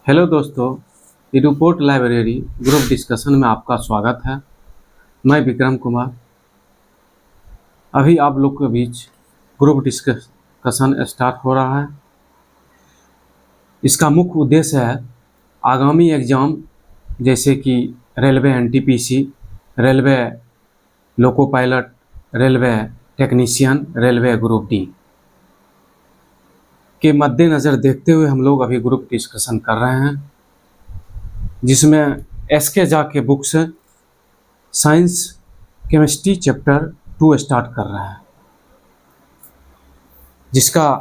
Hello दोस्तों, report library group discussion में आपका स्वागत है। मैं विक्रम कुमार। अभी आप लोग के बीच ग्रुप डिस्कशन स्टार्ट हो रहा है। इसका मुख्य उद्देश्य है आगामी एग्ज़ाम जैसे कि railway NTPC, railway loco pilot, railway technician, railway group D के मद्देनज़र देखते हुए हम लोग अभी ग्रुप डिस्कशन कर रहे हैं, जिसमें एसके झा के books science chemistry chapter 2 start कर रहे हैं, जिसका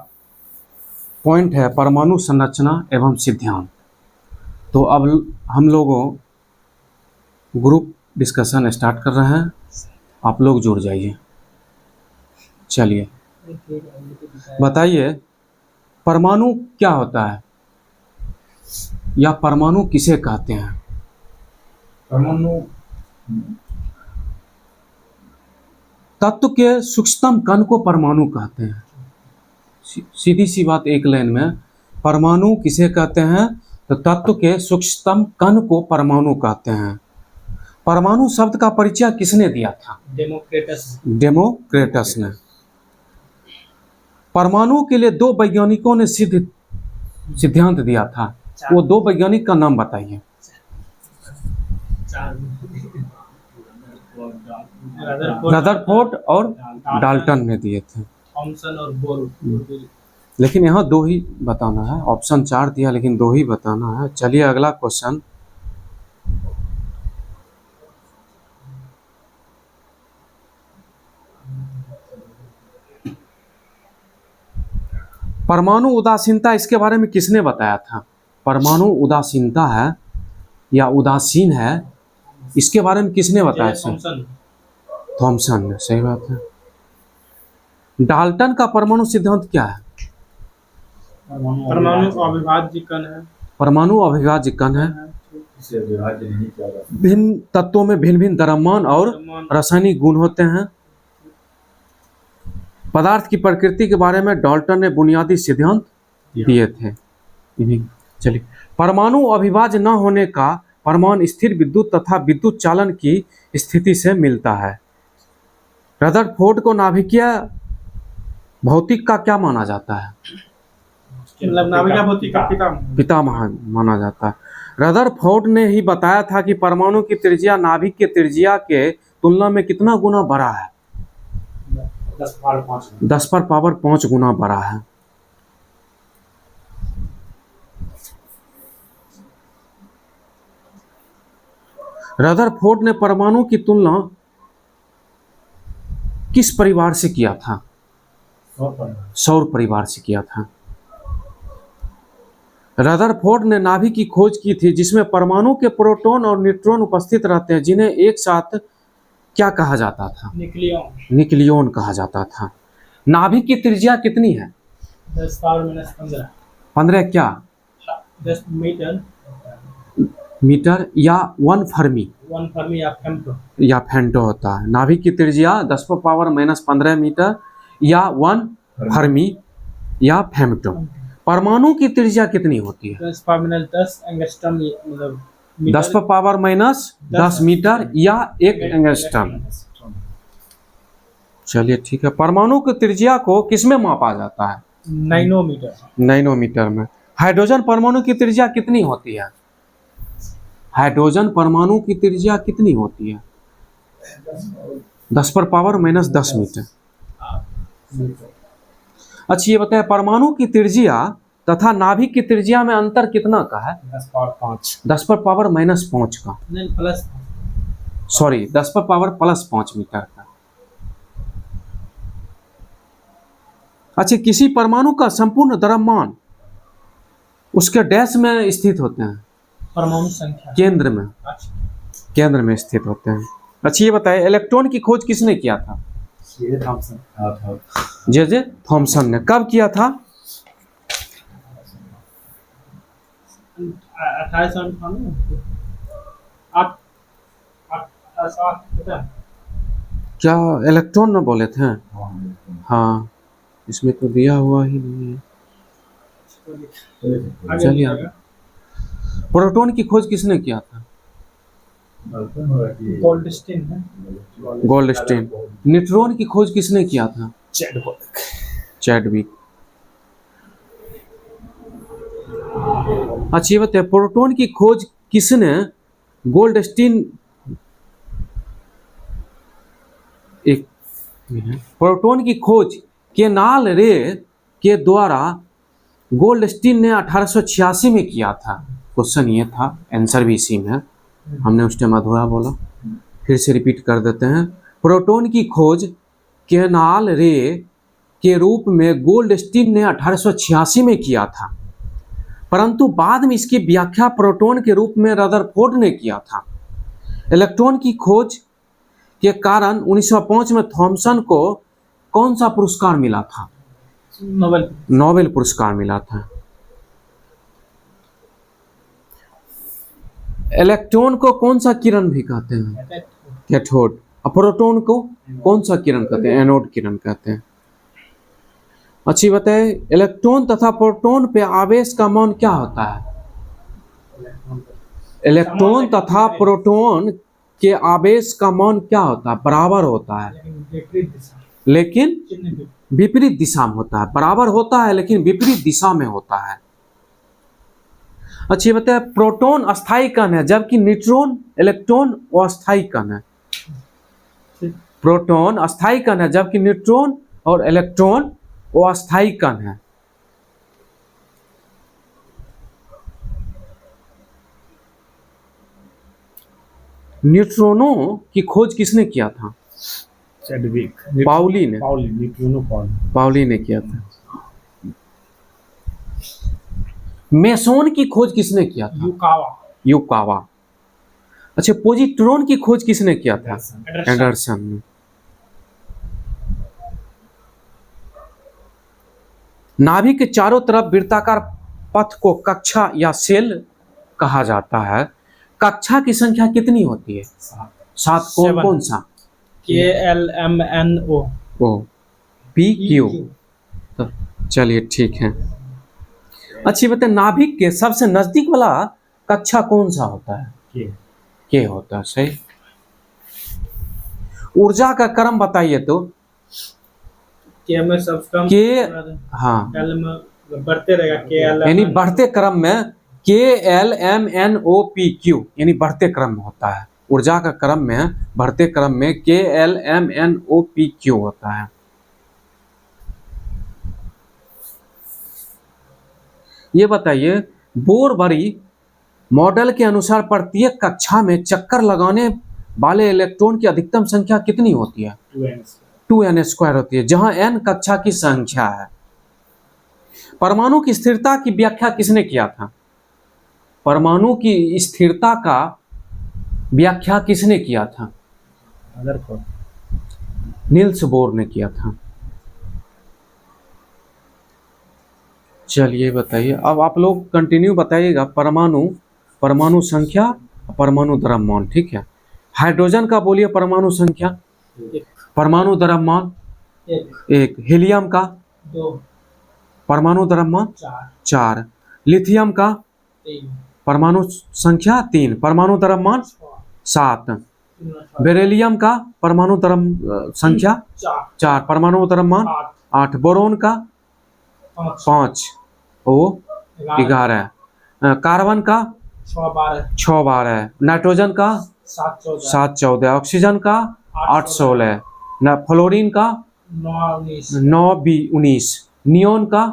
पॉइंट है परमाणु संरचना एवं सिद्धांत। तो अब हम लोगों ग्रुप डिस्कशन स्टार्ट कर रहे हैं। आप लोग जुड़ जाइए। चलिए बताइए, परमाणु क्या होता है या परमाणु किसे कहते हैं? परमाणु तत्व के सूक्ष्मतम कण को परमाणु कहते हैं। सीधी सी बात एक लाइन में, परमाणु किसे कहते हैं? तो तत्व के सूक्ष्मतम कण को परमाणु कहते हैं। परमाणु शब्द का परिचय किसने दिया था? डेमोक्रिटस ने। परमाणु के लिए दो वैज्ञानिकों ने सिद्धांत दिया था। वो दो वैज्ञानिक का नाम बताइए। रदरफोर्ड और डाल्टन ने दिए थे। थॉमसन और बोर। लेकिन यहाँ दो ही बताना है। ऑप्शन 4 दिया लेकिन दो ही बताना है। चलिए अगला क्वेश्चन। परमाणु उदासीनता, इसके बारे में किसने बताया था? परमाणु उदासीनता है या उदासीन है, इसके बारे में किसने बताया? थॉमसन ने। सही बात है। डाल्टन का परमाणु सिद्धांत क्या है? परमाणु अविभाज्य कण है। परमाणु अविभाज्य कण है। भिन्न तत्वों में भिन्न भिन्न द्रव्यमान और रासायनिक गुण होते हैं। पदार्थ की प्रकृति के बारे में डाल्टन ने बुनियादी सिद्धांत दिए थे। चलिए, परमाणु अविभाज्य न होने का परमाणु स्थिर विद्युत तथा विद्युत चालन की स्थिति से मिलता है। रदरफोर्ड को नाभिकीय भौतिक का क्या माना जाता है? मतलब नाभिकीय भौतिक का पितामह माना जाता है। रदरफोर्ड ने ही बताया था कि परमाणु की त्रिज्या नाभिक की त्रिज्या के तुलना में कितना गुना बड़ा है? 10 पर पावर 5 गुना बड़ा है। रदरफोर्ड ने परमाणु की तुलना किस परिवार से किया था? सौर परिवार से किया था। रदरफोर्ड ने नाभिक की खोज की थी जिसमें परमाणु के प्रोटॉन और न्यूट्रॉन उपस्थित रहते हैं, जिन्हें एक साथ क्या कहा जाता था? न्यूक्लियॉन कहा जाता था। नाभिक की त्रिज्या कितनी है? 15 क्या? 10 मीटर मीटर या 1 फर्मी? 1 फर्मी या फेंटो होता है। नाभिक की त्रिज्या 10 पर पावर -15 मीटर या 1 फर्मी या फेम्टो। परमाणु की त्रिज्या कितनी होती है? 10 एंगस्ट्रॉम, मतलब 10 पर पावर -10 मीटर या 1 एंगस्ट्रॉम। चलिए ठीक है। परमाणु की त्रिज्या को किसमें मापा जाता है? नैनोमीटर में। हाइड्रोजन परमाणु की त्रिज्या कितनी होती है? हाइड्रोजन परमाणु की त्रिज्या कितनी होती है? 10 पर पावर -10 मीटर। अच्छा ये बताए, परमाणु की त्रिज्या तथा नाभिक की त्रिज्या में अंतर कितना का है? 10 पावर 5। 10 पर पावर -5 का, नहीं प्लस, सॉरी 10 पर पावर +5 मीटर का। अच्छा, किसी परमाणु का संपूर्ण द्रव्यमान उसके डैश में स्थित होते हैं? परमाणु संख्या केंद्र में। केंद्र में स्थित होते हैं। अच्छा ये बताए, इलेक्ट्रॉन की खोज किसने किया था? जे थॉमसन ने। कब किया था? 1898। क्या इलेक्ट्रॉन में बोले थे? हाँ, इसमें तो दिया हुआ ही नहीं है। चलिए प्रोटॉन की खोज किसने किया था? गोल्डस्टीन है। गोल्डस्टीन। न्यूट्रॉन की खोज किसने किया था? चैडविक। चैडविक। अच्छी बात है, प्रोटॉन की खोज किसने? गोल्डस्टीन। एक प्रोटॉन की खोज केनाल रे के द्वारा गोल्डस्टीन ने 1886 में किया था। क्वेश्चन ये था, आंसर भी इसी में है। हमने उस टाइम अधूरा बोला, फिर से रिपीट कर देते हैं। प्रोटॉन की खोज केनाल रे के रूप में गोल्डस्टीन ने 1886 में किया था, परंतु बाद में इसकी व्याख्या प्रोटॉन के रूप में रदरफोर्ड ने किया था। इलेक्ट्रॉन की खोज के कारण 1905 में थॉमसन को कौन सा पुरस्कार मिला था? नोबेल। नोबेल पुरस्कार मिला था। इलेक्ट्रॉन को कौन सा किरण भी कहते हैं? कैथोड। और प्रोटॉन को कौन सा किरण कहते हैं? एनोड किरण कहते हैं। अच्छी बताए, इलेक्ट्रॉन तथा प्रोटॉन पे आवेश का मान क्या होता है? इलेक्ट्रॉन तथा प्रोटॉन के आवेश का मान क्या होता है? बराबर होता है, लेकिन विपरीत दिशा में होता है। बराबर होता है लेकिन विपरीत दिशा में होता है। अच्छी बात है, प्रोटॉन अस्थायी कण है जबकि न्यूट्रॉन इलेक्ट्रॉन अस्थायी कण है। प्रोटॉन अस्थायी कण है जबकि न्यूट्रॉन और इलेक्ट्रॉन अस्थायी कण है। न्यूट्रॉनों की खोज किसने किया था? चैडविक। पाउली ने। पाउली ने किया था। मेसोन की खोज किसने किया था? युकावा। अच्छा, पॉजिट्रॉन की खोज किसने किया था? एंडरसन ने। नाभिक के चारों तरफ वृत्ताकार पथ को कक्षा या सेल कहा जाता है। कक्षा की संख्या कितनी होती है? 7। कौन कौन सा? KLMNO O P Q. तो चलिए ठीक है। अच्छी बात है, नाभिक के सबसे नजदीक वाला कक्षा कौन सा होता है? के होता है। सही। ऊर्जा का क्रम बताइए तो। के में सबसे के, हाँ, एल में बढ़ते रहेगा। यानी बढ़ते क्रम में KLMNOPQ यानी बढ़ते क्रम में होता है। ऊर्जा का क्रम में बढ़ते क्रम में KLMNOPQ होता है। ये बताइए, बोरबरी मॉडल के अनुसार प्रत्येक कक्षा में चक्कर लगाने वाले इलेक्ट्रॉन की अधिकतम संख्या कितनी होती है? 2n² होती है, जहां n कक्षा की संख्या है। परमाणु की स्थिरता की व्याख्या किसने किया था? परमाणु की स्थिरता का व्याख्या किसने किया था? नील्स बोर ने किया था। चलिए बताइए, अब आप लोग कंटिन्यू बताइएगा। परमाणु संख्या, परमाणु द्रव्यमान। ठीक है। हाइड्रोजन का बोलिए परमाणु संख्या। परमाणु द्रव्यमान 1। हीलियम का 2। परमाणु द्रव्यमान 4। लिथियम का 3। परमाणु संख्या 3। परमाणु द्रव्यमान 7। बेरिलियम का परमाणु संख्या 4। परमाणु द्रव्यमान 8। बोरोन का 5 और 11। कार्बन का 6 12। नाइट्रोजन का 7 14। ऑक्सीजन का 8 16। फ्लोरीन का 9 19। नियोन का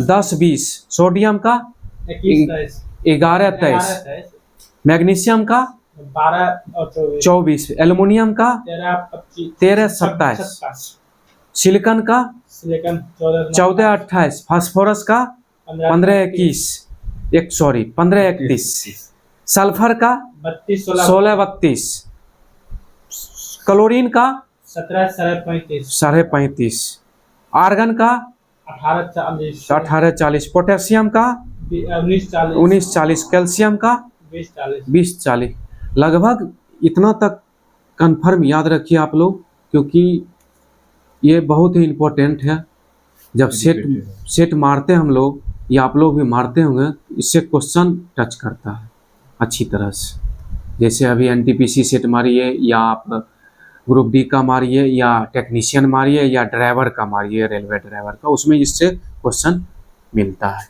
10 20। सोडियम का 11 23। मैग्नीशियम का 12 24। एल्युमिनियम का 13 27। सिलिकॉन का 14 28। फास्फोरस का 15 21। 15 31। सल्फर का 16 32। क्लोरीन का 17 साढ़े 35। आर्गन का 18 40। पोटेशियम का 19 40। कैल्शियम का 20 40। लगभग इतना तक कंफर्म याद रखिए आप लोग, क्योंकि ये बहुत ही इम्पोर्टेंट है। जब सेट मारते हम लोग, ये आप लोग भी मारते होंगे, इससे क्वेश्चन टच करता है अच्छी तरह से। जैसे अभी एनटीपीसी सेट मारिए, या आप ग्रुप डी का मारिए, या टेक्नीशियन मारिए, या ड्राइवर का मारिए, रेलवे ड्राइवर का, उसमें इससे क्वेश्चन मिलता है।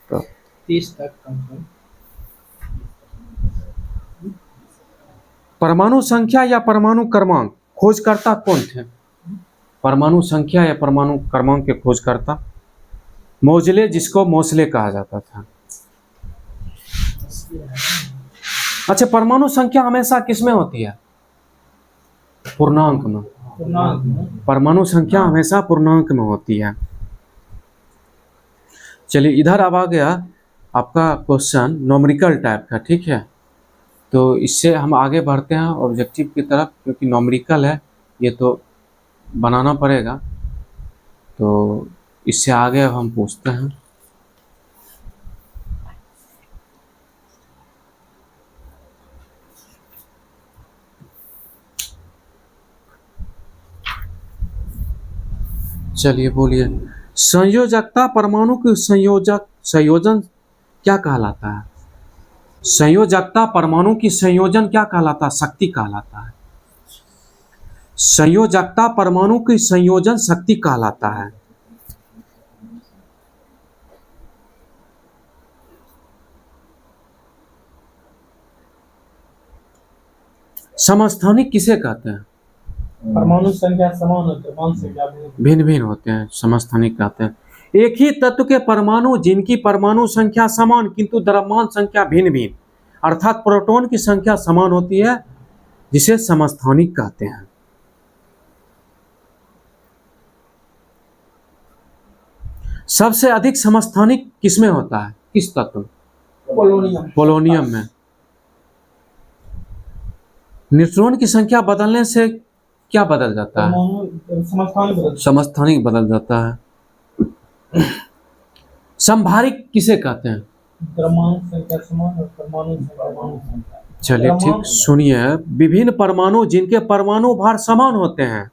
तो 30 तक कम। परमाणु संख्या या परमाणु क्रमांक खोजकर्ता कौन थे? परमाणु संख्या या परमाणु क्रमांक के खोजकर्ता मोजले, जिसको मोसले कहा जाता था। अच्छा, परमाणु संख्या हमेशा किसमें होती है? पूर्णांक में। परमाणु संख्या हमेशा पूर्णांक में होती है। चलिए, इधर अब आ गया आपका क्वेश्चन न्यूमेरिकल टाइप का, ठीक है। तो इससे हम आगे बढ़ते हैं ऑब्जेक्टिव की तरफ, क्योंकि न्यूमेरिकल है ये तो बनाना पड़ेगा। तो इससे आगे अब हम पूछते हैं। चलिए बोलिए, संयोजकता परमाणु की संयोजन क्या कहलाता है? संयोजकता परमाणु की संयोजन क्या कहलाता है? शक्ति कहलाता है। संयोजकता परमाणु की संयोजन शक्ति कहलाता है। समस्थानिक किसे कहते हैं? परमाणु संख्या समान होते हैं, परमाणु संख्या भिन्न भिन्न होते हैं, समस्थानिक कहते हैं। एक ही तत्व के परमाणु जिनकी परमाणु संख्या समान किंतु द्रव्यमान संख्या भिन्न भिन्न, अर्थात प्रोटॉन की संख्या समान होती है, जिसे समस्थानिक कहते हैं। सबसे अधिक समस्थानिक किसमें होता है? किस तत्व? पोलोनियम में। न्यूट्रॉन की संख्या बदलने से क्या बदल जाता है? समस्थानिक बदल जाता है। संभारिक किसे कहते हैं? चलिए ठीक, सुनिए। विभिन्न परमाणु जिनके परमाणु भार समान होते हैं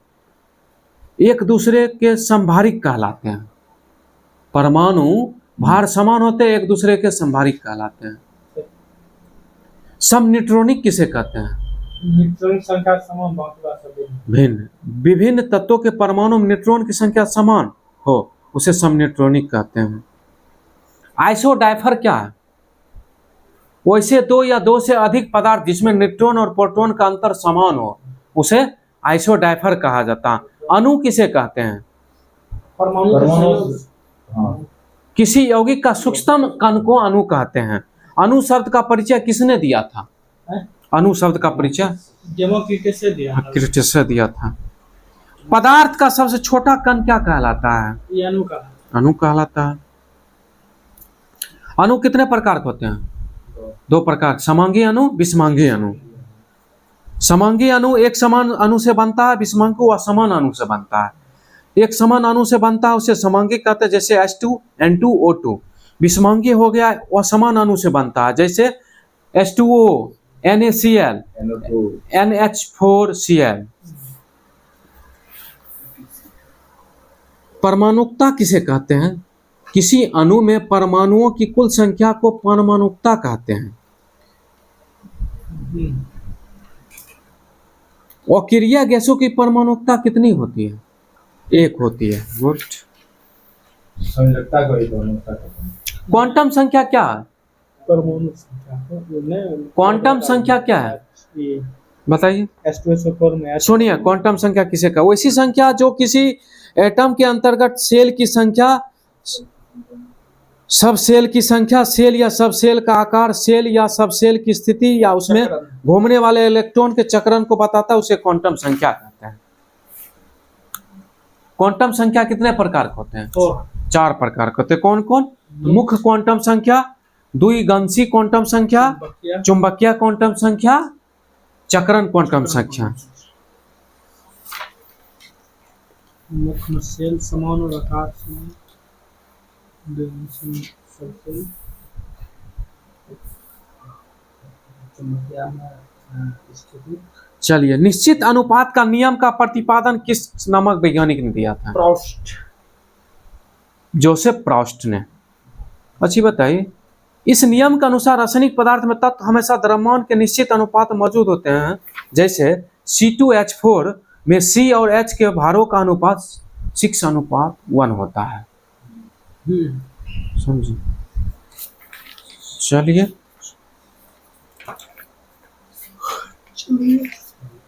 एक दूसरे के संभारिक कहलाते हैं। परमाणु भार समान होते हैं, एक दूसरे के संभारिक कहलाते हैं। समन्यूट्रॉनिक किसे कहते हैं? न्यूट्रॉन संख्या समान, भिन्न। विभिन्न तत्वों के परमाणु में न्यूट्रॉन की संख्या समान हो उसे समन्यूट्रॉनिक कहते हैं। आइसोडाइफर क्या है? वैसे दो या दो से अधिक पदार्थ जिसमें न्यूट्रॉन और प्रोटॉन का अंतर समान हो उसे आइसोडाइफर कहा जाता है। अणु किसे कहते हैं? किसी यौगिक का सूक्ष्मतम कण को अणु कहते हैं। अणु शब्द का परिचय किसने दिया था? अणु शब्द का परिचय डेमोक्रिटस से दिया था। क्रिटिस से दिया था। पदार्थ का सबसे छोटा कण क्या कहलाता है? ये अणु का अणु कहलाता है। अणु कितने प्रकार के होते हैं? दो प्रकार, समांगी अणु, विषमांगी अणु। समांगी अणु एक समान अणु से बनता है, विषमांगी असमान अणु से बनता है। एक समान अणु से बनता है उसे समांगी कहते हैं, जैसे H2N2O2। विषमांगी हो गया असमान अणु से बनता है, जैसे H2O, NaCl, NH4Cl। परमाणुकता किसे कहते हैं? किसी अणु में परमाणुओं की कुल संख्या को परमाणुकता कहते हैं। अक्रिय गैसों की परमाणुकता कितनी होती है? एक होती है। गुड। क्वांटम संख्या क्या है? परमाणु संख्या क्वांटम संख्या क्या है बताइए? H2SO4 में सुनिए, क्वांटम संख्या किसे कहा? वैसी संख्या जो किसी एटम के अंतर्गत सेल की संख्या, सब सेल की संख्या, सेल या सब सेल का आकार, सेल या सब सेल की स्थिति या उसमें घूमने वाले इलेक्ट्रॉन के चक्रण को बताता है, उसे क्वांटम संख्या कहते हैं। क्वांटम संख्या कितने प्रकार के होते हैं? 4 प्रकार के होते हैं। कौन कौन? मुख्य क्वांटम संख्या, द्विगंशी क्वांटम संख्या, चुंबकीय क्वांटम संख्या, चक्रण क्वांटम संख्या। मुख्य सेल समान और आकार समान, द्विगंशी सबसेल, चुंबकीय स्थिति। चलिए, निश्चित अनुपात का नियम का प्रतिपादन किस नामक वैज्ञानिक ने दिया था? प्रॉस्ट। जोसेफ प्रॉस्ट ने। अच्छी बताइए, इस नियम के अनुसार रासायनिक पदार्थ में तत्व हमेशा द्रव्यमान के निश्चित अनुपात मौजूद होते हैं। जैसे C2H4 में C और H के भारों का अनुपात 6:1 होता है। समझिए। चलिए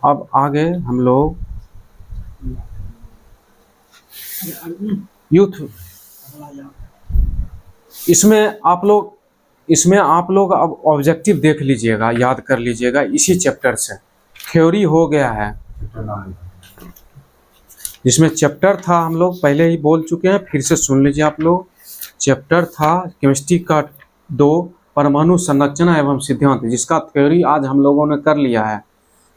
अब आगे हम लोग यूथ, इसमें आप लोग अब ऑब्जेक्टिव देख लीजिएगा, याद कर लीजिएगा इसी चैप्टर से। थ्योरी हो गया है, जिसमें चैप्टर था हम लोग पहले ही बोल चुके हैं, फिर से सुन लीजिए आप लोग। चैप्टर था केमिस्ट्री का 2 परमाणु संरचना एवं सिद्धांत, जिसका थ्योरी आज हम लोगों ने कर लिया है।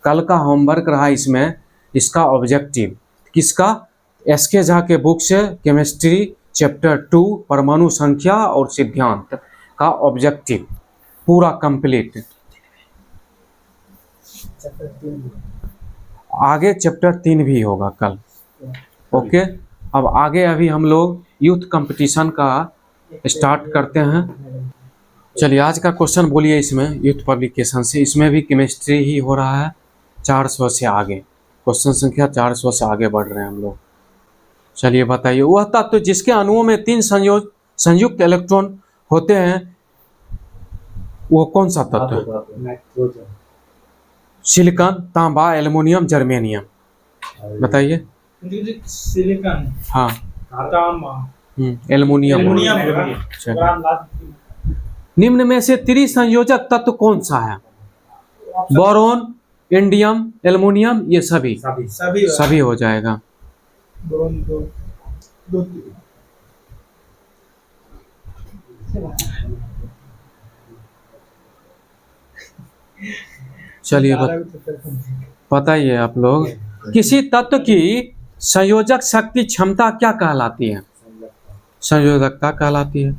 कल का होमवर्क रहा इसमें इसका ऑब्जेक्टिव, किसका? SK झा के बुक से केमिस्ट्री चैप्टर 2 परमाणु संख्या और सिद्धांत का ऑब्जेक्टिव पूरा कंप्लीट। आगे चैप्टर 3 भी होगा कल। ओके, अब आगे अभी हम लोग यूथ कंपटीशन का स्टार्ट करते हैं। चलिए आज का क्वेश्चन बोलिए इसमें, यूथ पब्लिकेशन से। इसमें भी केमिस्ट्री ही हो रहा है, 400 से आगे, क्वेश्चन संख्या 400 से आगे बढ़ रहे हैं हम लोग। चलिए बताइए, वह तत्व जिसके अणुओं में 3 संयुक्त इलेक्ट्रॉन होते हैं वो कौन सा तत्व है? सिलिकॉन, तांबा, एल्युमिनियम, जर्मेनियम। बताइए। सिलिकॉन, हाँ, तांबा, एल्युमिनियम। निम्न में से त्रिसंयोजक तत्व कौन सा है? बोरॉन, इंडियम, एल्युमिनियम, ये सभी हो जाएगा। चलिए बताइए आप लोग, किसी तत्व की संयोजक शक्ति क्षमता क्या कहलाती है? संयोजकता कहलाती है।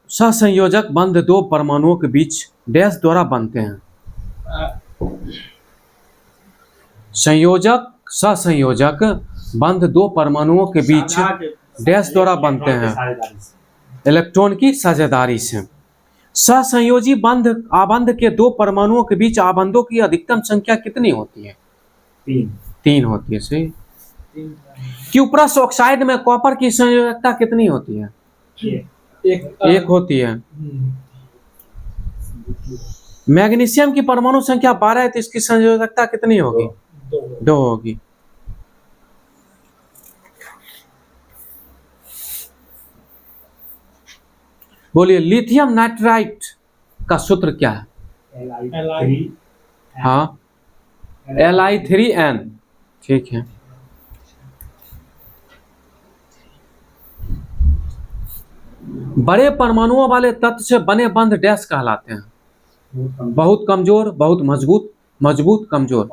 सहसंयोजक बंध 2 परमाणुओं के बीच डैश द्वारा बनते हैं। सहसंयोजक बंध 2 परमाणुओं के बीच डैश द्वारा बनते हैं, इलेक्ट्रॉन की साझेदारी से। सहसंयोजी आबंध के 2 परमाणुओं के बीच आबंधों की अधिकतम संख्या कितनी होती है? 3 होती है। सही। क्यूप्रस ऑक्साइड में कॉपर की संयोजकता कितनी होती है? 1 होती है। मैग्नीशियम की परमाणु संख्या 12 है, तो इसकी संयोजकता कितनी होगी? 2 होगी। बोलिए, लिथियम नाइट्राइट का सूत्र क्या है? हाँ, Li3n। ठीक है। बड़े परमाणुओं वाले तत्व से बने बंध डैश कहलाते हैं? बहुत कमजोर, बहुत मजबूत, मजबूत, कमजोर।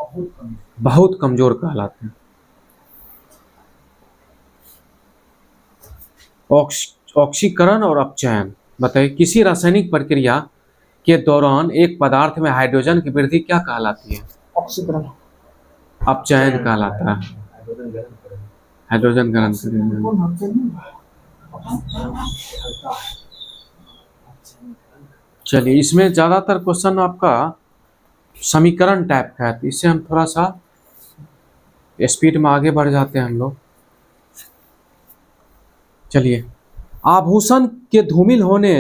बहुत कमजोर कहलाते हैं। ऑक्सीकरण और अपचयन। बताइए, किसी रासायनिक प्रक्रिया के दौरान एक पदार्थ में हाइड्रोजन की वृद्धि क्या कहलाती है? ऑक्सीकरण। अपचयन कहलाता है। हाइड्रोजन ग्रहण करेंगे। चलिए, इसमें ज़्यादातर क्वेश्चन आपका समीकरण टाइप का है, तो इससे हम थोड़ा सा स्पीड में आगे बढ़ जाते हैं हम लोग। चलिए, आभूषण के धूमिल होने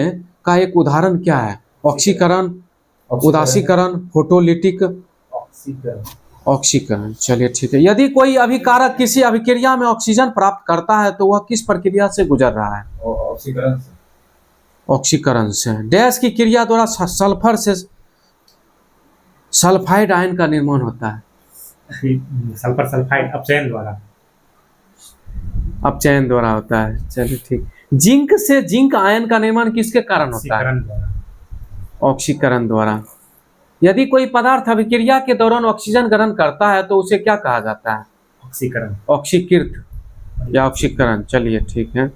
का एक उदाहरण क्या है? ऑक्सीकरण, उदासीकरण, फोटोलिटिक ऑक्सीकरण। चलिए ठीक है। यदि कोई अभिकारक किसी अभिक्रिया में ऑक्सीजन प्राप्त करता है तो वह किस प्रक्रिया से गुजर रहा है? ऑक्सीकरण से। डैश की क्रिया द्वारा सल्फर से सल्फाइड आयन का निर्माण होता है। सल्फर सल्फाइड अपचयन द्वारा। अपचयन द्वारा होता है। चलिए ठीक। जिंक से जिंक आयन का निर्माण किसके कारण होता है? ऑक्सीकरण द्वारा। यदि कोई पदार्थ अभिक्रिया के दौरान ऑक्सीजन ग्रहण करता है तो उसे क्या कहा जाता है? ऑक्सीकरण, ऑक्सीकृत या ऑक्सीकरण। चलिए ठीक है।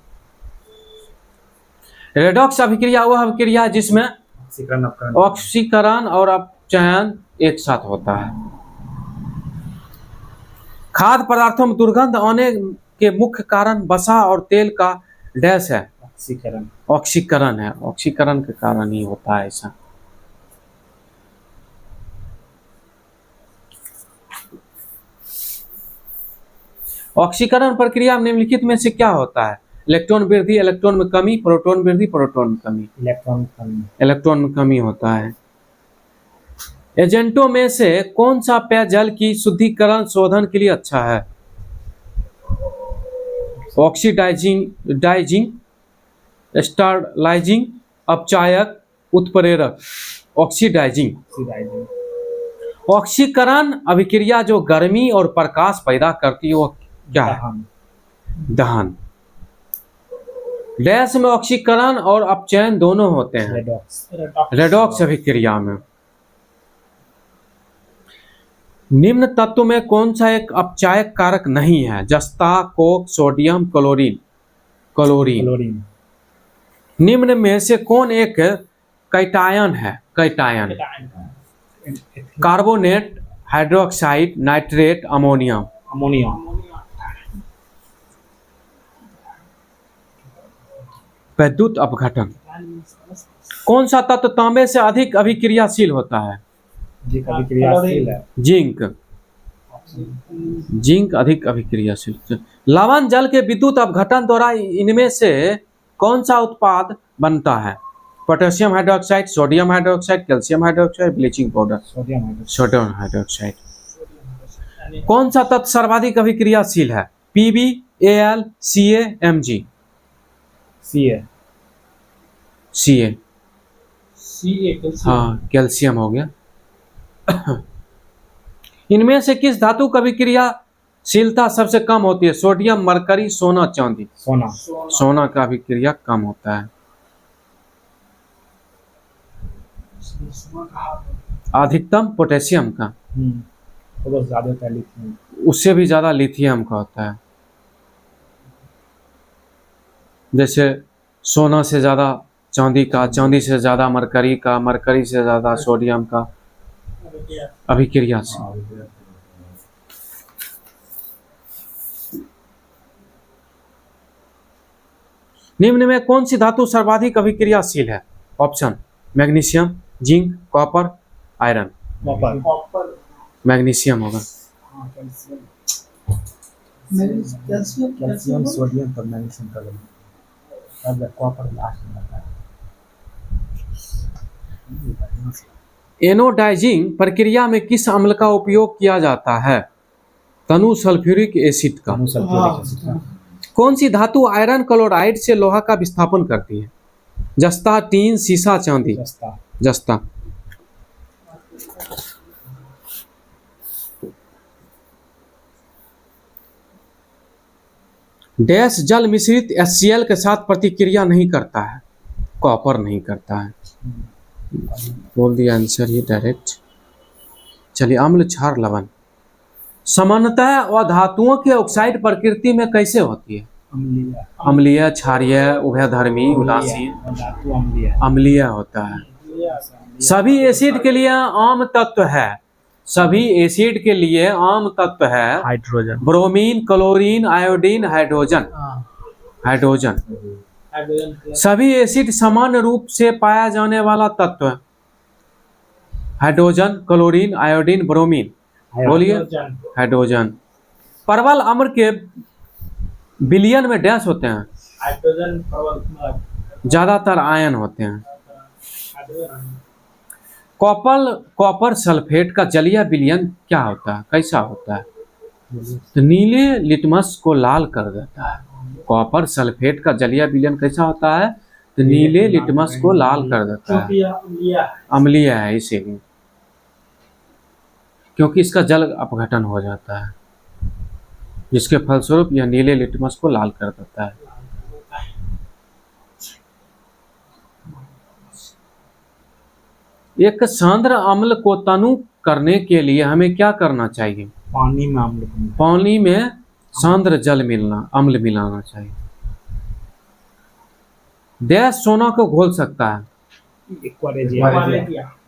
रेडॉक्स अभिक्रिया वह अभिक्रिया जिसमें ऑक्सीकरण और अपचयन एक साथ होता है। खाद्य पदार्थों में दुर्गंध आने के मुख्य कारण वसा और तेल का डैश है, ऑक्सीकरण। ऑक्सीकरण है। ऑक्सीकरण के कारण ही होता है ऐसा। ऑक्सीकरण प्रक्रिया निम्नलिखित में से क्या होता है? इलेक्ट्रॉन वृद्धि, इलेक्ट्रॉन में कमी, प्रोटॉन वृद्धि, प्रोटॉन में कमी। इलेक्ट्रॉन कमी। इलेक्ट्रॉन में कमी होता है। एजेंटों में से कौन सा पेयजल की शुद्धिकरण शोधन के लिए अच्छा है? ऑक्सीडाइजिंग, डाइजिंग, स्टरलाइजिंग, अपचायक, उत्प्रेरक। ऑक्सीडाइजिंग। ऑक्सीडाइजिंग। ऑक्सीकरण अभिक्रिया जो गर्मी और प्रकाश पैदा करती है वो क्या है? दहन। दहन। डैश में ऑक्सीकरण और अपचयन दोनों होते हैं। रेडॉक्स। रेडॉक्स अभिक्रिया में। निम्न तत्व में कौन सा एक अपचायक कारक नहीं है? जस्ता, Coke, sodium, chlorine. Chlorine. Chlorine. निम्न में से कौन एक कैटायन है? Cation. Carbonate, hydroxide, nitrate, ammonium. Ammonia. विद्युत अपघटन। कौन सा तत्व तांबे से अधिक अभिक्रियाशील होता है? जी कभी क्रियाशील है। जिंक। जिंक अधिक अभिक्रियाशील। लवण जल के विद्युत अपघटन द्वारा इनमें से कौन सा उत्पाद बनता है? Potassium hydroxide, sodium hydroxide, calcium hydroxide, bleaching powder. Sodium hydroxide. Sodium hydroxide. कौन सा तत्व सर्वाधिक अभिक्रियाशील है? Pb, L, Ca, Mg. Ca. Ca. Ca हाँ, कैल्शियम हो गया। इनमें से किस धातु की अभिक्रियाशीलता सबसे कम होती है? सोडियम, मरकरी, सोना, चांदी। सोना। सोना का अभिक्रिया कम होता है। अधिकतम पोटेशियम का, तो बस ज्यादा होता है लिथियम। उससे भी ज्यादा लिथियम का होता है। जैसे सोना से ज्यादा चांदी का, चांदी से ज्यादा मरकरी का, मरकरी से ज्यादा सोडियम का अभिक्रियाशील। निम्न में कौन सी धातु सर्वाधिक अभिक्रियाशील है? Option: magnesium, zinc, copper, iron. Copper. Magnesium होगा। कैल्शियम, सोडियम पर मैग्नीशियम का अब कॉपर लास्ट में आता है। एनोडाइजिंग प्रक्रिया में किस अम्ल का उपयोग किया जाता है? तनु सल्फ्यूरिक एसिड का। सल्फ्यूरिक एसिड का। कौन सी धातु आयरन क्लोराइड से लोहा का विस्थापन करती है? जस्ता, टीन, सीसा, चांदी। जस्ता। जस्ता। डैश जल मिश्रित HCl के साथ प्रतिक्रिया नहीं करता है? कॉपर नहीं करता है। बोल दिया आंसर ये डायरेक्ट। चलिए, अम्ल, क्षार, लवण। सामान्यतः अधातुओं के ऑक्साइड प्रकृति में कैसे होती है? अम्लीय। अम्लीय, क्षारीय, उभयधर्मी, उदासीन। धातु अम्लीय। अम्लीय होता है। सभी एसिड के लिए आम तत्व है। सभी एसिड के लिए आम तत्व है hydrogen. Bromine, chlorine, iodine, hydrogen. Hydrogen. सभी एसिड सामान्य रूप से पाया जाने वाला तत्व है। Hydrogen, chlorine, iodine, bromine. बोलिए। हाइड्रोजन। परवल अम्ल के विलयन में डैश होते हैं? हाइड्रोजन। ज्यादातर आयन होते हैं। कॉपर सल्फेट का जलीय विलयन क्या होता है? कैसा होता है? तो नीले लिटमस को लाल कर देता है। कॉपर सल्फेट का जलीय विलयन कैसा होता है? तो नीले लिटमस को लाल कर देता है। अम्लीय है इसीलिए, क्योंकि इसका जल अपघटन हो जाता है, जिसके फलस्वरूप यह नीले लिटमस को लाल कर देता है। एक सांद्र अम्ल को तनु करने के लिए हमें क्या करना चाहिए? पानी में अम्ल। पानी में सांद्र जल अम्ल मिलाना चाहिए। डैश सोना को घोल सकता है?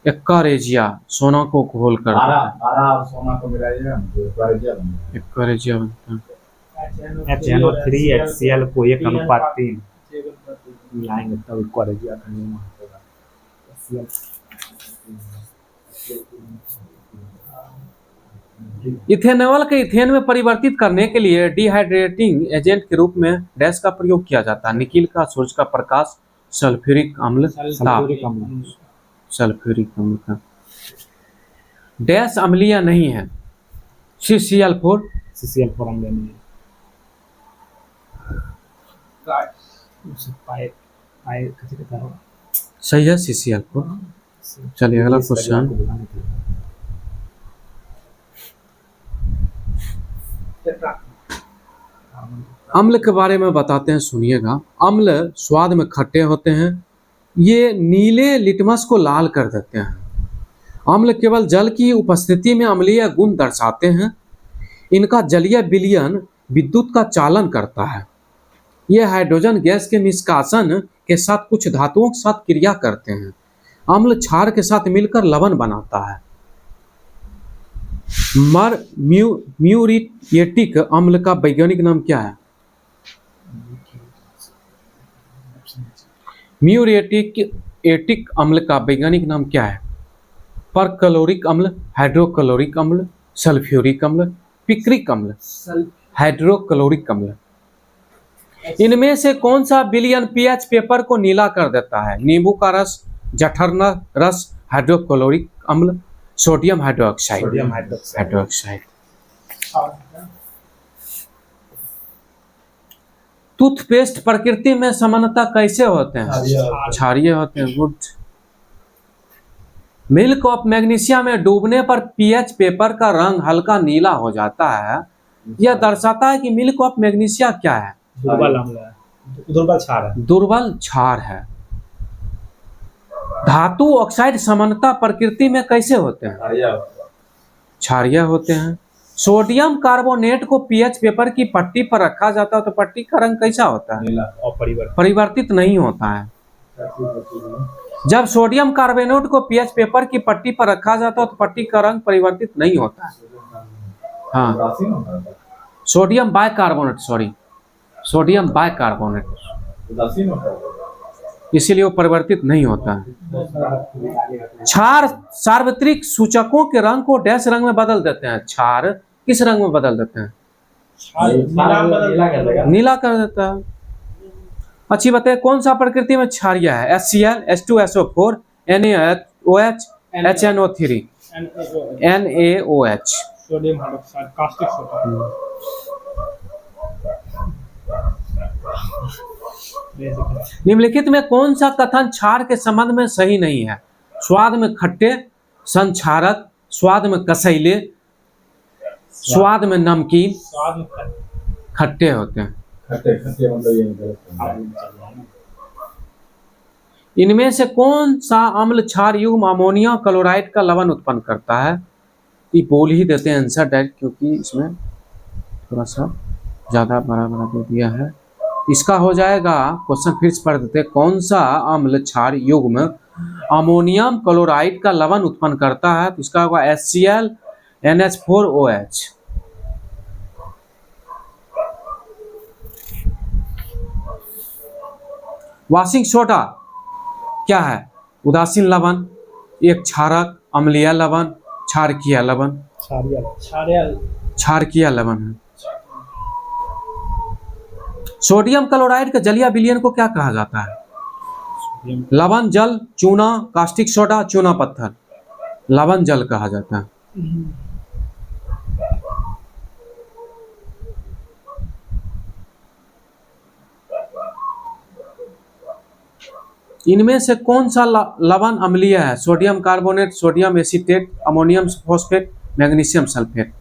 एक्वारेजिया सोना को घोल कर आरा सोना को मिलाइएगा, एक्वारेजिया बनता है। एक्वारेजिया बनता है। HNO3 HCl को 1:3 मिलाएंगे तब कॉलेजिया का निर्माण होगा। HCl इथेनॉल के इथेन में परिवर्तित करने के लिए डिहाइड्रेटिंग एजेंट के रूप में डैश का प्रयोग किया जाता है। निकिल का, सूरज का प्रकाश, सल्फ्यूरिक अम्ल, ताप। सल्फ्यूरिक अम्ल का डैश अम्लीय नहीं है। CCl4 अम्लीय नहीं है। सही है CCl4। चलिए अगला क्वेश्चन। अम्ल के बारे में बताते हैं, सुनिएगा। अम्ल स्वाद में खट्टे होते हैं। ये नीले लिटमस को लाल कर देते हैं। अम्ल केवल जल की उपस्थिति में अम्लीय गुण दर्शाते हैं। इनका जलीय विलयन विद्युत का चालन करता है। ये हाइड्रोजन गैस के निष्कासन के साथ कुछ धातुओं के साथ क्रिया करते हैं। अम्ल क्षार के साथ मिलकर लवण बनाता है। म्यूरिएटिक अम्ल का वैज्ञानिक नाम क्या है? म्यूरिएटिक अम्ल का वैज्ञानिक नाम क्या है? परक्लोरिक अम्ल, हाइड्रोक्लोरिक अम्ल, सल्फ्यूरिक अम्ल, पिक्रिक अम्ल, हाइड्रोक्लोरिक अम्ल। इनमें से कौन सा विलयन पीएच पेपर को नीला कर देता है? नींबू का रस, जठरना रस, हाइड्रोक्लोरिक अम्ल, सोडियम हाइड्रोक्साइड। टूथपेस्ट प्रकृति में सामान्यतः कैसे होते हैं? क्षारीय होते हैं। गुड। मिल्क ऑफ मैग्नीशिया में डूबने पर पीएच पेपर का रंग हल्का नीला हो जाता है। यह दर्शाता है कि मिल्क ऑफ मैग्नीशिया क्या है? दुर्बल अम्ल है, दुर्बल क्षार है। धातु ऑक्साइड सामान्यतः प्रकृति में कैसे होते हैं? क्षारीय होते हैं। सोडियम कार्बोनेट को पीएच पेपर की पट्टी पर रखा जाता है तो पट्टी का रंग कैसा होता है? परिवर्तित नहीं होता है। जब सोडियम कार्बोनेट को पीएच पेपर की पट्टी पर रखा जाता है तो पट्टी का रंग परिवर्तित नहीं होता है। हाँ, सोडियम बाइकार्बोनेट, इसीलिए वो परिवर्तित नहीं होता है। क्षार सार्वत्रिक सूचकों के रंग को डैश रंग में बदल देते हैं। क्षार किस रंग में बदल देते हैं? नीला कर देता है। अच्छी बताइए, कौन सा प्रकृति में क्षारीय है? HCl, H2SO4, NaOH, HNO3, NaOH। Sodium hydroxide, caustic soda. निम्नलिखित में कौन सा कथन क्षार के संबंध में सही नहीं है? स्वाद में खट्टे, संक्षारक, स्वाद में कसैले, स्वाद में नमकीन, खट्टे होते हैं। इनमें से कौन सा अम्ल क्षार युग्म अमोनिया क्लोराइड का लवण उत्पन्न करता है? ये बोल ही देते हैं आंसर डायरेक्ट, क्योंकि इसमें थोड़ा सा ज़्यादा बड़ा दे दिया है। इसका हो जाएगा, क्वेश्चन फिर से पढ़ देते हैं। कौन सा अम्ल क्षार युग्म अमोनियम क्लोराइड का लवण उत्पन्न करता है? तो इसका होगा HCl NH4OH। वॉशिंग सोडा क्या है? उदासीन लवण, एक क्षारक, अम्लीय लवण, क्षारकीय लवण। क्षारकीय लवण है। सोडियम क्लोराइड के जलीय विलयन को क्या कहा जाता है? लवण जल, चूना, कास्टिक सोडा, चूना पत्थर। लवण जल कहा जाता है। इनमें से कौन सा लवण अम्लीय है? Sodium carbonate, sodium acetate, ammonium phosphate, magnesium sulphate.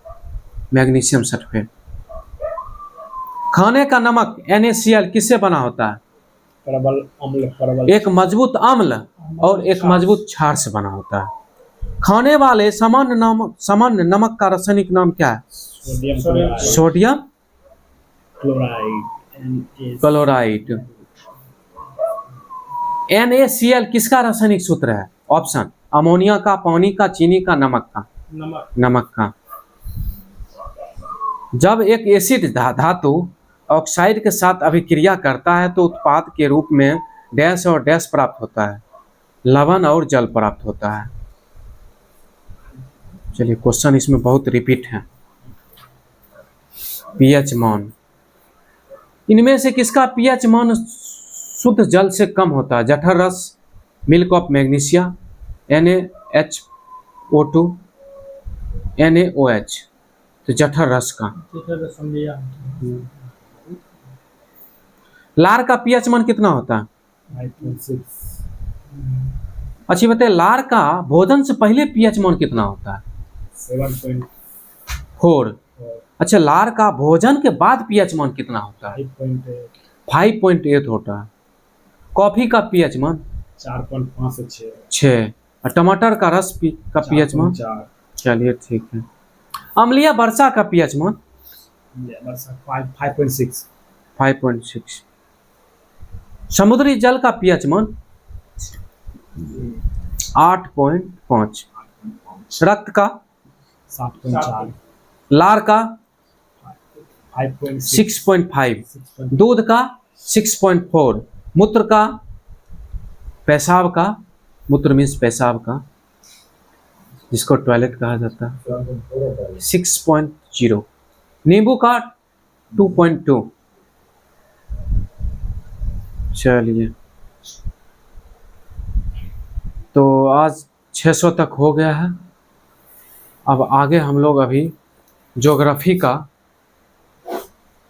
Magnesium sulphate. खाने का नमक NaCl किससे बना होता है? प्रबल अम्ल, एक मजबूत अम्ल और एक मजबूत क्षार से बना होता है। खाने वाले सामान्य नमक का रासायनिक नाम क्या है? Sodium chloride. NaCl किसका रासायनिक सूत्र है? ऑप्शन, अमोनिया का, पानी का, चीनी का, नमक का। नमक का। जब एक एसिड धातु ऑक्साइड के साथ अभिक्रिया करता है तो उत्पाद के रूप में डैश और डैश प्राप्त होता है, लवण और जल प्राप्त होता है। चलिए क्वेश्चन इसमें बहुत रिपीट है। पीएच मान, इनमें से किसका पीएच मान शुद्ध जल से कम होता है? जठर रस, milk of magnesia, NaHO2, NaOH। तो जठर रस का। लार का पीएच मान कितना होता है? 5.6। अच्छी बताइए, लार का भोजन से पहले पीएच मान कितना होता है? 7.4। अच्छा, लार का भोजन के बाद पीएच मान कितना होता है? 5.8 होता है। कॉफी का पीएच मान 4.5 से 6। और टमाटर का रस का पीएच मान 4। चलिए ठीक है। अम्लीय वर्षा का पीएच मान 5.6। 5.6। समुद्री जल का पीएच मान 8.5। रक्त का 7.4। लार का 5.6। 6.5। दूध का 6.4। मूत्र का, पेशाब का, मूत्र मीन्स पेशाब का, जिसको टॉयलेट कहा जाता है, 6.0। नींबू का 2.2। चलिए, तो आज 600 तक हो गया है। अब आगे हम लोग अभी ज्योग्राफी का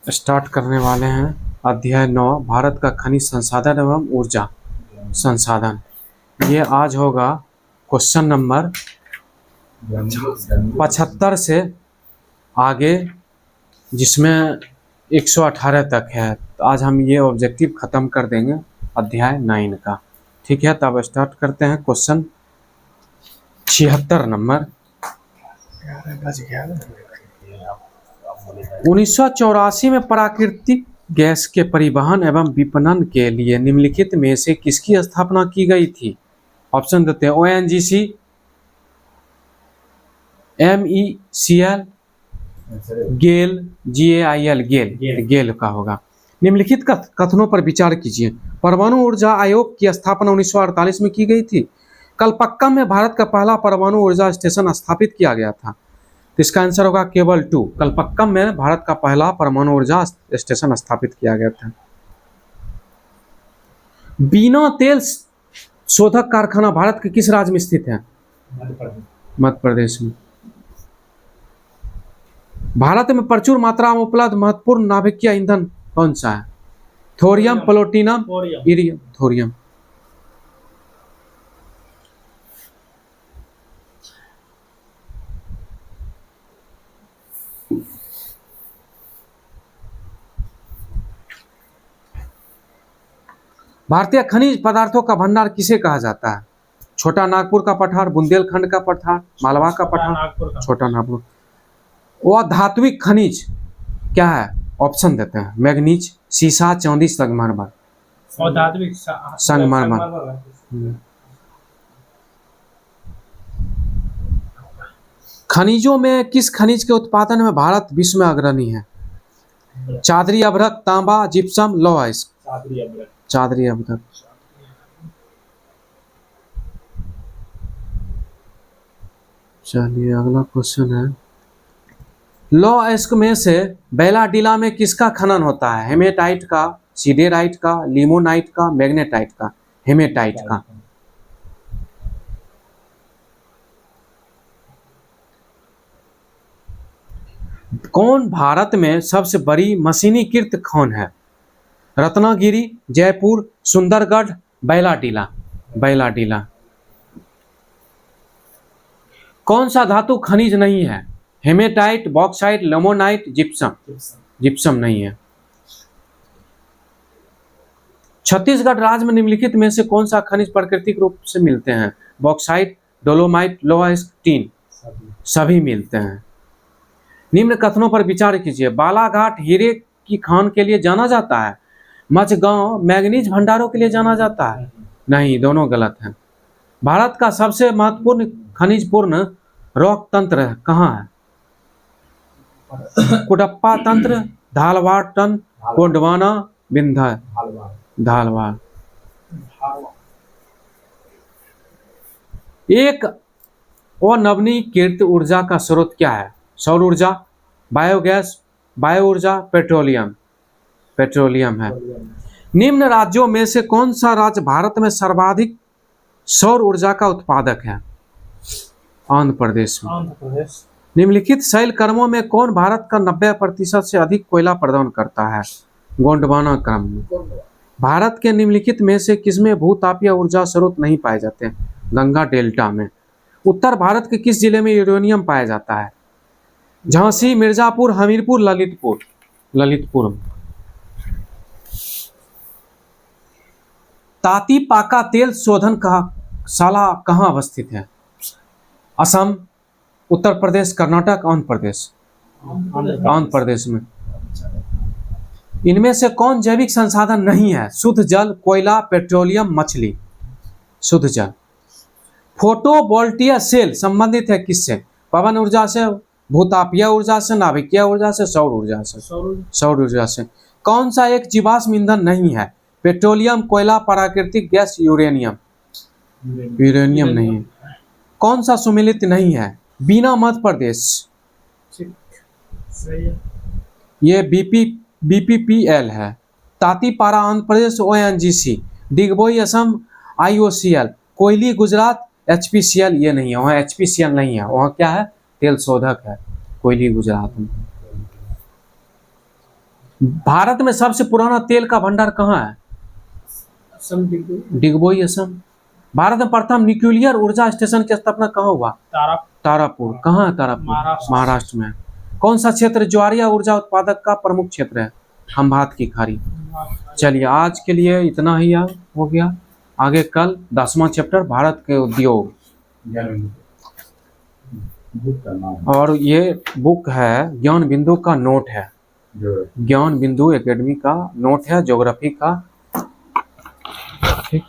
स्टार्ट करने वाले हैं। अध्याय 9, भारत का खनिज संसाधन एवं ऊर्जा संसाधन। ये आज होगा क्वेश्चन नंबर 75 से आगे, जिसमें 118 तक है। तो आज हम ये ऑब्जेक्टिव ख़त्म कर देंगे अध्याय 9 का। ठीक है, तब स्टार्ट करते हैं क्वेश्चन 76 नंबर। 1984 में प्राकृतिक गैस के परिवहन एवं विपणन के लिए निम्नलिखित में से किसकी स्थापना की गई थी? ऑप्शन देते हैं ONGC, MECL, गेल, GAIL, गेल का होगा। निम्नलिखित कथनों पर विचार कीजिए। परमाणु ऊर्जा आयोग की स्थापना 1948 में की गई थी। कलपक्कम में भारत का पहला परमाणु ऊर्जा स्टेशन स्थापित किया गया था। तो इसका आंसर होगा केवल 2। कलपक्कम में भारत का पहला परमाणु ऊर्जा स्टेशन स्थापित किया गया था। बिना तेल शोधक कारखाना भारत के किस राज्य में स्थित है? मध्य प्रदेश में। भारत में प्रचुर मात्रा में उपलब्ध महत्वपूर्ण नाभिकीय ईंधन कौन सा है? थोरियम, प्लूटोनियम, ईरियम। थोरियम। भारतीय खनिज पदार्थों का भंडार किसे कहा जाता है? छोटा नागपुर का पठार, बुंदेलखंड का पठार, मालवा का पठार, छोटा नागपुर। वह धात्विक खनिज क्या है? ऑप्शन देते हैं। मैग्नीज, सीसा, चांदी, संगमरमर। संगमरमर। खनिजों में किस खनिज के उत्पादन में भारत विश्व में अग्रणी है? चादरी अभ्रक, तांबा, जिप्सम, लौह अयस्क। चादरी अभ्रक। चलिए अगला क्वेश्चन है। लौह अयस्क में से बैलाडीला में किसका खनन होता है? हेमेटाइट का, सीडेराइट का, लिमोनाइट का, मैग्नेटाइट का। हेमेटाइट का। कौन भारत में सबसे बड़ी मशीनीकृत खान है? रत्नागिरी, जयपुर, सुंदरगढ़, बैलाडीला। बैलाडीला। कौन सा धातु खनिज नहीं है? Hematite, bauxite, limonite, gypsum. Gypsum नहीं है। छत्तीसगढ़ राज्य में निम्नलिखित में से कौन सा खनिज प्राकृतिक रूप से मिलते हैं? बॉक्साइट, डोलोमाइट, लौह अयस्क, टीन। सभी मिलते हैं। निम्न कथनों पर विचार कीजिए। बालाघाट हीरे की खान के लिए जाना जाता है। मझगांव मैग्नीज भंडारों के लिए जाना जाता है। नहीं, दोनों गलत हैं। भारत का सबसे महत्वपूर्ण खनिजपूर्ण रॉक तंत्र कहाँ है? कुडप्पा तंत्र, धालवाड़, गोंडवाना, विंध्य, हलवा धालवाड़। एक अनवीनीकृत ऊर्जा का स्रोत क्या है? सौर ऊर्जा, बायोगैस, बायो ऊर्जा, पेट्रोलियम है। निम्न राज्यों में से कौन सा राज्य भारत में सर्वाधिक सौर ऊर्जा का उत्पादक है? आंध्र प्रदेश में। आंध्र प्रदेश। निम्नलिखित शैल कर्मों में कौन भारत का 90% से अधिक कोयला प्रदान करता है? गोंडवाना क्रम में। भारत के निम्नलिखित में से किसमें भूतापीय ऊर्जा स्रोत नहीं पाए जाते हैं? गंगा डेल्टा में। उत्तर भारत के किस जिले में यूरेनियम पाया जाता है? झांसी, मिर्जापुर, हमीरपुर, ललितपुर में। ताती पाका तेल शोधन शाला कहाँ अवस्थित है? असम, उत्तर प्रदेश, कर्नाटक, आंध्र प्रदेश। आंध्र प्रदेश में। इनमें से कौन जैविक संसाधन नहीं है? शुद्ध जल, कोयला, पेट्रोलियम, मछली। शुद्ध जल। फोटोवोल्टिक सेल संबंधित है किससे? पवन ऊर्जा से, भूतापीय ऊर्जा से, नाभिकीय ऊर्जा से, सौर ऊर्जा से। सौर ऊर्जा से। कौन सा एक जीवाश्म ईंधन नहीं है? पेट्रोलियम, कोयला, प्राकृतिक गैस, यूरेनियम। यूरेनियम नहीं है। कौन सा सुमेलित नहीं है? बीना, मध्य प्रदेश। सही है। ये BPPL है। तातीपारा आंध्र प्रदेश, ONGC। डिगबोई असम, IOCL। कोयली गुजरात, HPCL। ये नहीं है, वहाँ HPCL नहीं है, वहाँ क्या है? तेल शोधक है कोयली गुजरात में। भारत में सबसे पुराना तेल का भंडार कहाँ है? असम, डिगबोई। डिगबोई असम। भारत में प्रथम न्यूक्लियर ऊर्जा स्टेशन की स्थापना कहाँ हुआ? तारापुर। कहाँ है तारापुर? महाराष्ट्र में। कौन सा क्षेत्र ज्वारीय ऊर्जा उत्पादक का प्रमुख क्षेत्र है? खंभात की खाड़ी। चलिए आज के लिए इतना ही हो गया। आगे कल 10वां चैप्टर भारत के उद्योग, और ये बुक है ज्ञान बिंदु का नोट है, ज्ञान बिंदु एकेडमी का नोट है ज्योग्राफी का। ठीक,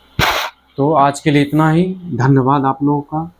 तो आज के लिए इतना ही। धन्यवाद आप लोगों का।